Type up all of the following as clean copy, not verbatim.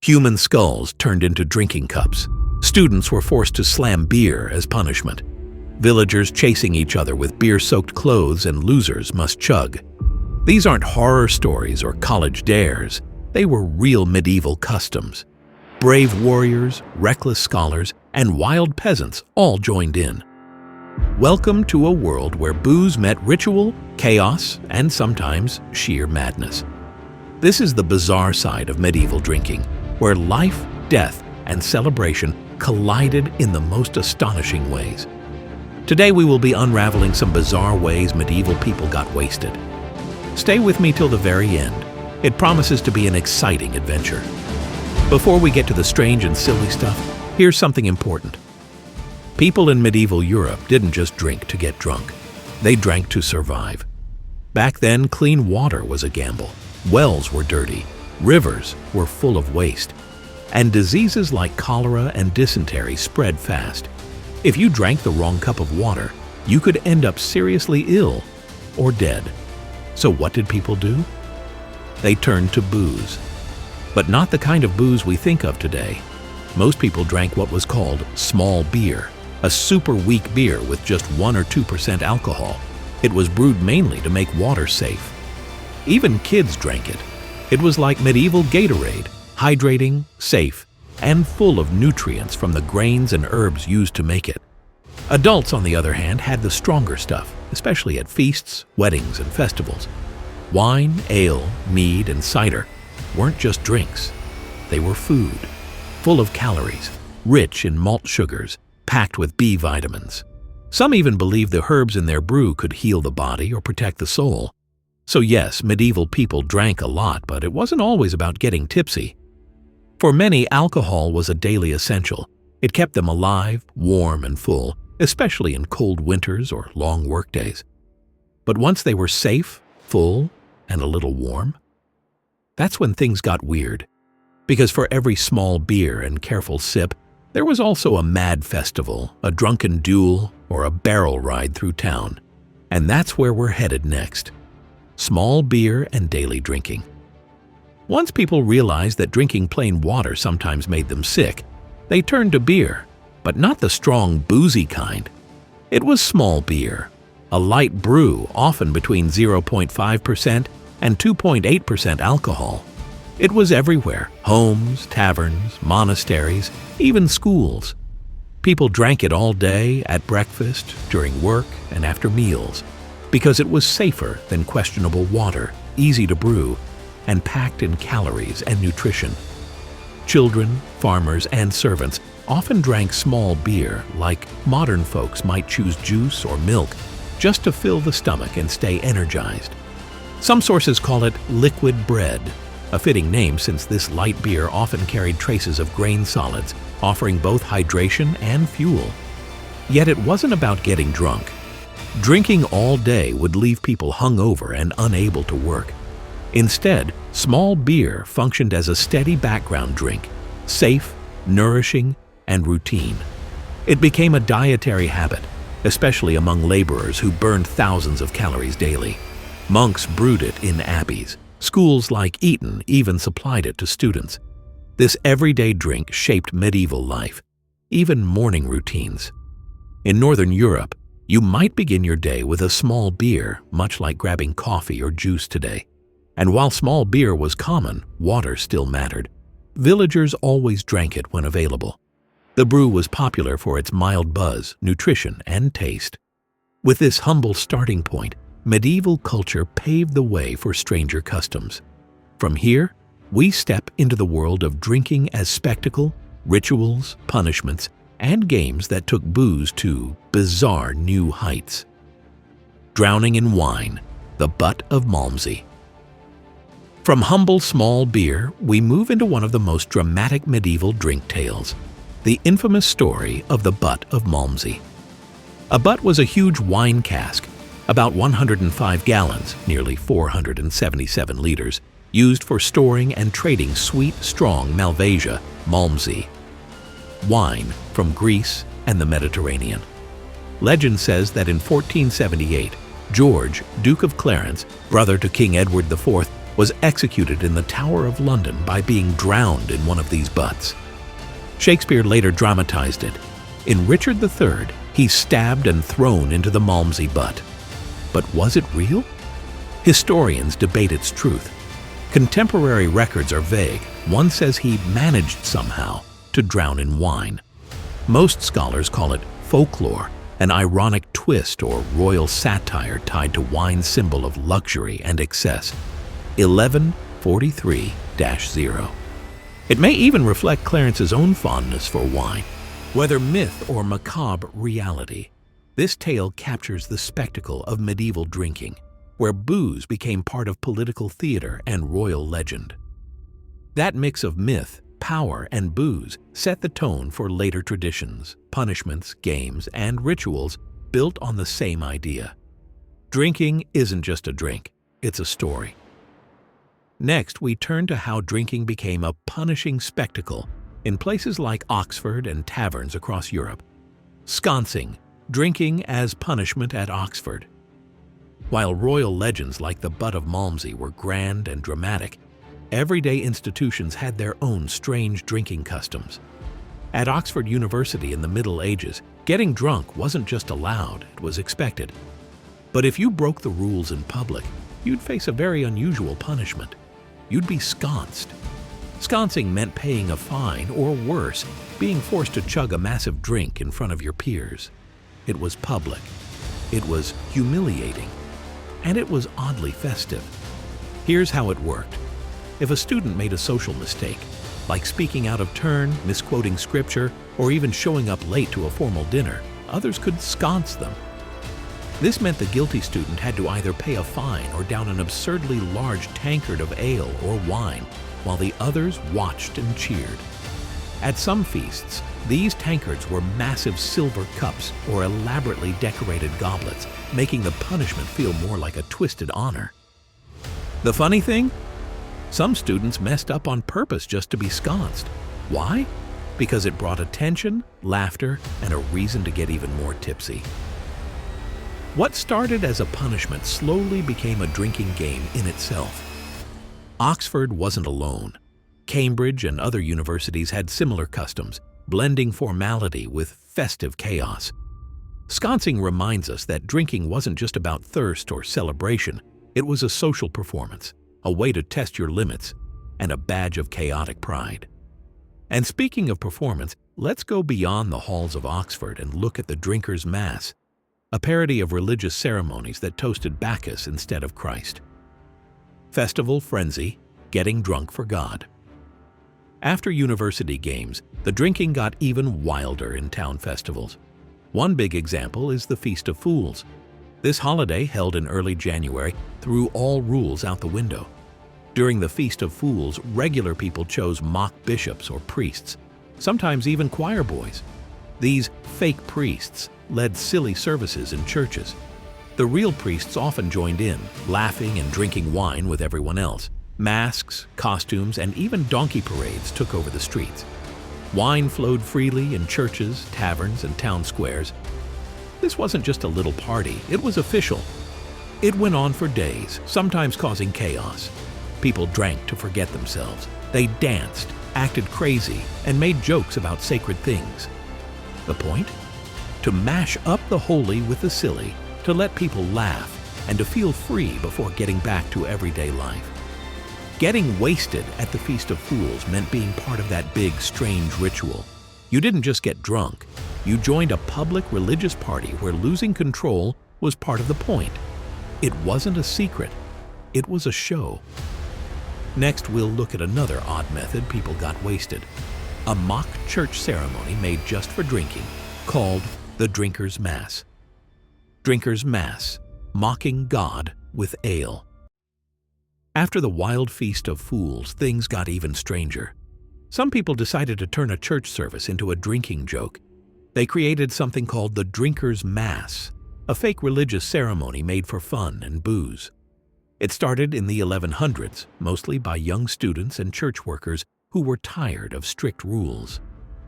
Human skulls turned into drinking cups. Students were forced to slam beer as punishment. Villagers chasing each other with beer-soaked clothes, and losers must chug. These aren't horror stories or college dares. They were real medieval customs. Brave warriors, reckless scholars, and wild peasants all joined in. Welcome to a world where booze met ritual, chaos, and sometimes sheer madness. This is the bizarre side of medieval drinking, where life, death, and celebration collided in the most astonishing ways. Today we will be unraveling some bizarre ways medieval people got wasted. Stay with me till the very end. It promises to be an exciting adventure. Before we get to the strange and silly stuff, here's something important. People in medieval Europe didn't just drink to get drunk. They drank to survive. Back then, clean water was a gamble. Wells were dirty. Rivers were full of waste. And diseases like cholera and dysentery spread fast. If you drank the wrong cup of water, you could end up seriously ill or dead. So what did people do? They turned to booze. But not the kind of booze we think of today. Most people drank what was called small beer, a super weak beer with just 1 or 2% alcohol. It was brewed mainly to make water safe. Even kids drank it. It was like medieval Gatorade, hydrating, safe, and full of nutrients from the grains and herbs used to make it. Adults, on the other hand, had the stronger stuff, especially at feasts, weddings, and festivals. Wine, ale, mead, and cider weren't just drinks. They were food, full of calories, rich in malt sugars, packed with B vitamins. Some even believed the herbs in their brew could heal the body or protect the soul. So yes, medieval people drank a lot, but it wasn't always about getting tipsy. For many, alcohol was a daily essential. It kept them alive, warm, and full, especially in cold winters or long workdays. But once they were safe, full, and a little warm, that's when things got weird. Because for every small beer and careful sip, there was also a mad festival, a drunken duel, or a barrel ride through town. And that's where we're headed next. Small beer and daily drinking. Once people realized that drinking plain water sometimes made them sick, they turned to beer, but not the strong, boozy kind. It was small beer, a light brew often between 0.5% and 2.8% alcohol. It was everywhere: homes, taverns, monasteries, even schools. People drank it all day, at breakfast, during work, and after meals, because it was safer than questionable water, easy to brew, and packed in calories and nutrition. Children, farmers, and servants often drank small beer, like modern folks might choose juice or milk, just to fill the stomach and stay energized. Some sources call it liquid bread, a fitting name since this light beer often carried traces of grain solids, offering both hydration and fuel. Yet it wasn't about getting drunk. Drinking all day would leave people hungover and unable to work. Instead, small beer functioned as a steady background drink, safe, nourishing, and routine. It became a dietary habit, especially among laborers who burned thousands of calories daily. Monks brewed it in abbeys. Schools like Eton even supplied it to students. This everyday drink shaped medieval life, even morning routines. In Northern Europe, you might begin your day with a small beer, much like grabbing coffee or juice today. And while small beer was common, water still mattered. Villagers always drank it when available. The brew was popular for its mild buzz, nutrition, and taste. With this humble starting point, medieval culture paved the way for stranger customs. From here, we step into the world of drinking as spectacle, rituals, punishments, and games that took booze to bizarre new heights. Drowning in wine, the butt of Malmsey. From humble small beer, we move into one of the most dramatic medieval drink tales, the infamous story of the butt of Malmsey. A butt was a huge wine cask, about 105 gallons, nearly 477 liters, used for storing and trading sweet, strong Malvasia, Malmsey, wine from Greece and the Mediterranean. Legend says that in 1478, George, Duke of Clarence, brother to King Edward IV, was executed in the Tower of London by being drowned in one of these butts. Shakespeare later dramatized it. In Richard III, he's stabbed and thrown into the Malmsey butt. But was it real? Historians debate its truth. Contemporary records are vague. One says he managed somehow to drown in wine. Most scholars call it folklore, an ironic twist or royal satire tied to wine's symbol of luxury and excess. 1143-0. It may even reflect Clarence's own fondness for wine. Whether myth or macabre reality, this tale captures the spectacle of medieval drinking, where booze became part of political theater and royal legend. That mix of myth, power, and booze set the tone for later traditions, punishments, games, and rituals built on the same idea. Drinking isn't just a drink, it's a story. Next, we turn to how drinking became a punishing spectacle in places like Oxford and taverns across Europe. Sconcing, drinking as punishment at Oxford. While royal legends like the Butt of Malmsey were grand and dramatic, everyday institutions had their own strange drinking customs. At Oxford University in the Middle Ages, getting drunk wasn't just allowed, it was expected. But if you broke the rules in public, you'd face a very unusual punishment. You'd be sconced. Sconcing meant paying a fine, or worse, being forced to chug a massive drink in front of your peers. It was public. It was humiliating. And it was oddly festive. Here's how it worked. If a student made a social mistake, like speaking out of turn, misquoting scripture, or even showing up late to a formal dinner, others could sconce them. This meant the guilty student had to either pay a fine or down an absurdly large tankard of ale or wine, while the others watched and cheered. At some feasts, these tankards were massive silver cups or elaborately decorated goblets, making the punishment feel more like a twisted honor. The funny thing? Some students messed up on purpose just to be sconced. Why? Because it brought attention, laughter, and a reason to get even more tipsy. What started as a punishment slowly became a drinking game in itself. Oxford wasn't alone. Cambridge and other universities had similar customs, blending formality with festive chaos. Sconcing reminds us that drinking wasn't just about thirst or celebration, it was a social performance, a way to test your limits, and a badge of chaotic pride. And speaking of performance, let's go beyond the halls of Oxford and look at the Drinker's Mass, a parody of religious ceremonies that toasted Bacchus instead of Christ. Festival frenzy, getting drunk for God. After university games, the drinking got even wilder in town festivals. One big example is the Feast of Fools. This holiday, held in early January, threw all rules out the window. During the Feast of Fools, regular people chose mock bishops or priests, sometimes even choir boys. These fake priests led silly services in churches. The real priests often joined in, laughing and drinking wine with everyone else. Masks, costumes, and even donkey parades took over the streets. Wine flowed freely in churches, taverns, and town squares. This wasn't just a little party, it was official. It went on for days, sometimes causing chaos. People drank to forget themselves. They danced, acted crazy, and made jokes about sacred things. The point? To mash up the holy with the silly, to let people laugh, and to feel free before getting back to everyday life. Getting wasted at the Feast of Fools meant being part of that big, strange ritual. You didn't just get drunk, you joined a public religious party where losing control was part of the point. It wasn't a secret, it was a show. Next, we'll look at another odd method people got wasted. A mock church ceremony made just for drinking, called the Drinker's Mass. Drinker's Mass, mocking God with ale. After the wild Feast of Fools, things got even stranger. Some people decided to turn a church service into a drinking joke. They created something called the Drinker's Mass, a fake religious ceremony made for fun and booze. It started in the 1100s, mostly by young students and church workers who were tired of strict rules.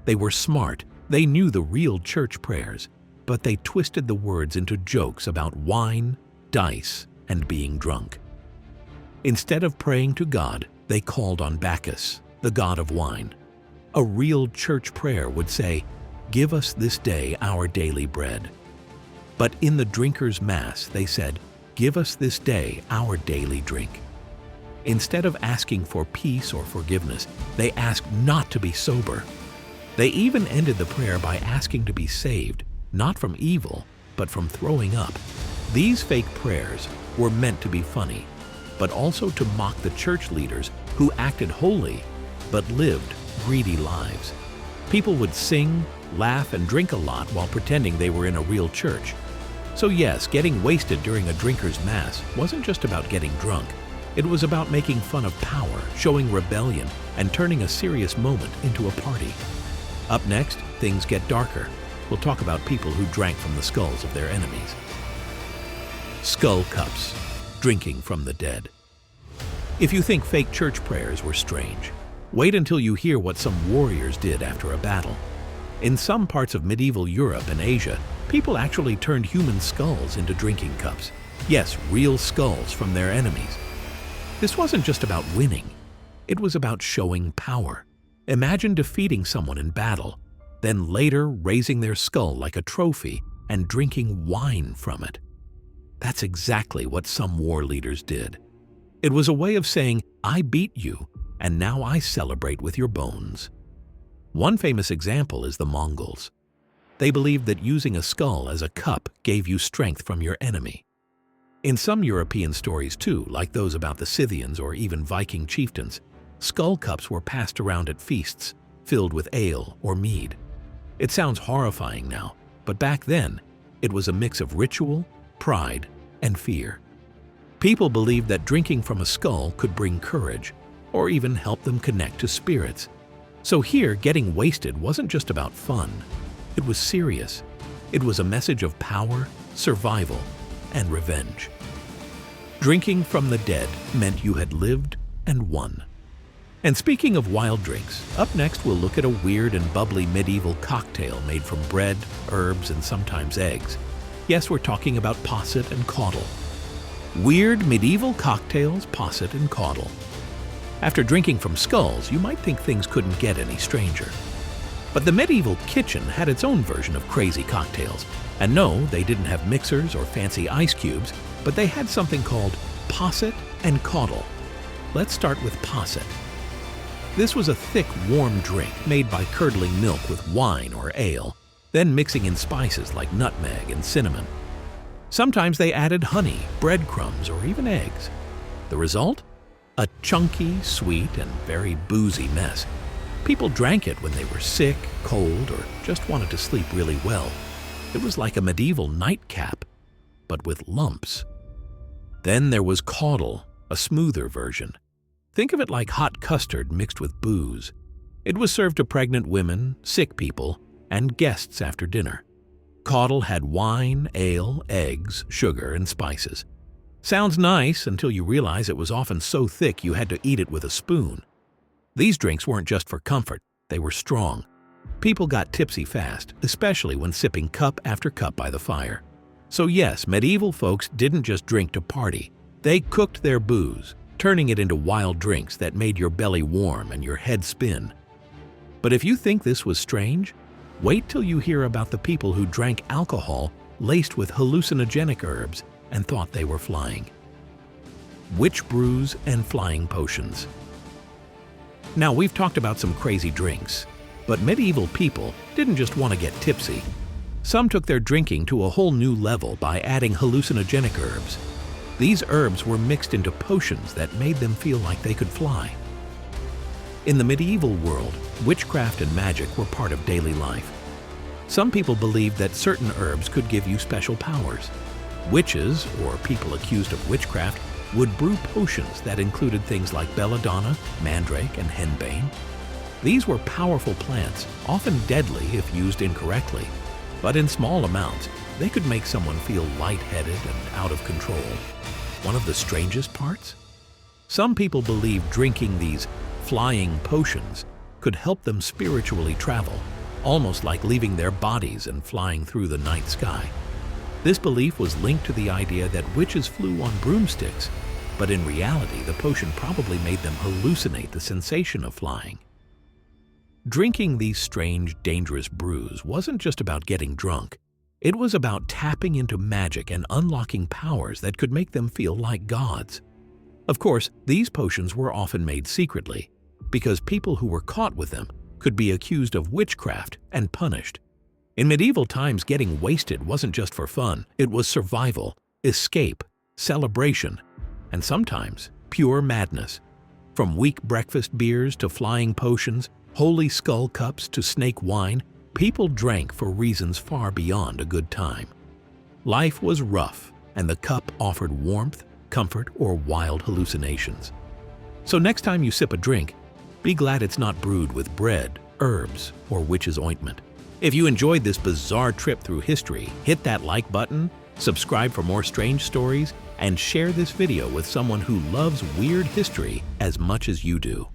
They were smart, they knew the real church prayers, but they twisted the words into jokes about wine, dice, and being drunk. Instead of praying to God, they called on Bacchus, the god of wine. A real church prayer would say, "Give us this day our daily bread." But in the drinkers' mass, they said, "Give us this day our daily drink." Instead of asking for peace or forgiveness, they asked not to be sober. They even ended the prayer by asking to be saved, not from evil, but from throwing up. These fake prayers were meant to be funny, but also to mock the church leaders who acted holy but lived greedy lives. People would sing, laugh, and drink a lot while pretending they were in a real church. So yes, getting wasted during a drinker's mass wasn't just about getting drunk. It was about making fun of power, showing rebellion, and turning a serious moment into a party. Up next, things get darker. We'll talk about people who drank from the skulls of their enemies. Skull cups, drinking from the dead. If you think fake church prayers were strange, wait until you hear what some warriors did after a battle. In some parts of medieval Europe and Asia, people actually turned human skulls into drinking cups. Yes, real skulls from their enemies. This wasn't just about winning. It was about showing power. Imagine defeating someone in battle, then later raising their skull like a trophy and drinking wine from it. That's exactly what some war leaders did. It was a way of saying, "I beat you, and now I celebrate with your bones." One famous example is the Mongols. They believed that using a skull as a cup gave you strength from your enemy. In some European stories too, like those about the Scythians or even Viking chieftains, skull cups were passed around at feasts, filled with ale or mead. It sounds horrifying now, but back then, it was a mix of ritual, pride, and fear. People believed that drinking from a skull could bring courage, or even help them connect to spirits. So here, getting wasted wasn't just about fun. It was serious. It was a message of power, survival, and revenge. Drinking from the dead meant you had lived and won. And speaking of wild drinks, up next we'll look at a weird and bubbly medieval cocktail made from bread, herbs, and sometimes eggs. Yes, we're talking about posset and caudle. Weird medieval cocktails, posset and caudle. After drinking from skulls, you might think things couldn't get any stranger. But the medieval kitchen had its own version of crazy cocktails. And no, they didn't have mixers or fancy ice cubes, but they had something called posset and caudle. Let's start with posset. This was a thick, warm drink made by curdling milk with wine or ale, then mixing in spices like nutmeg and cinnamon. Sometimes they added honey, breadcrumbs, or even eggs. The result? A chunky, sweet, and very boozy mess. People drank it when they were sick, cold, or just wanted to sleep really well. It was like a medieval nightcap, but with lumps. Then there was caudle, a smoother version. Think of it like hot custard mixed with booze. It was served to pregnant women, sick people, and guests after dinner. Caudle had wine, ale, eggs, sugar, and spices. Sounds nice until you realize it was often so thick you had to eat it with a spoon. These drinks weren't just for comfort, they were strong. People got tipsy fast, especially when sipping cup after cup by the fire. So yes, medieval folks didn't just drink to party. They cooked their booze, turning it into wild drinks that made your belly warm and your head spin. But if you think this was strange, wait till you hear about the people who drank alcohol laced with hallucinogenic herbs and thought they were flying. Witch brews and flying potions. Now, we've talked about some crazy drinks, but medieval people didn't just want to get tipsy. Some took their drinking to a whole new level by adding hallucinogenic herbs. These herbs were mixed into potions that made them feel like they could fly. In the medieval world, witchcraft and magic were part of daily life. Some people believed that certain herbs could give you special powers. Witches, or people accused of witchcraft, would brew potions that included things like belladonna, mandrake, and henbane. These were powerful plants, often deadly if used incorrectly, but in small amounts, they could make someone feel lightheaded and out of control. One of the strangest parts? Some people believed drinking these flying potions could help them spiritually travel, almost like leaving their bodies and flying through the night sky. This belief was linked to the idea that witches flew on broomsticks, but in reality, the potion probably made them hallucinate the sensation of flying. Drinking these strange, dangerous brews wasn't just about getting drunk. It was about tapping into magic and unlocking powers that could make them feel like gods. Of course, these potions were often made secretly, because people who were caught with them could be accused of witchcraft and punished. In medieval times, getting wasted wasn't just for fun. It was survival, escape, celebration, and sometimes pure madness. From weak breakfast beers to flying potions, holy skull cups to snake wine, people drank for reasons far beyond a good time. Life was rough, and the cup offered warmth, comfort, or wild hallucinations. So next time you sip a drink, be glad it's not brewed with bread, herbs, or witch's ointment. If you enjoyed this bizarre trip through history, hit that like button, subscribe for more strange stories, and share this video with someone who loves weird history as much as you do.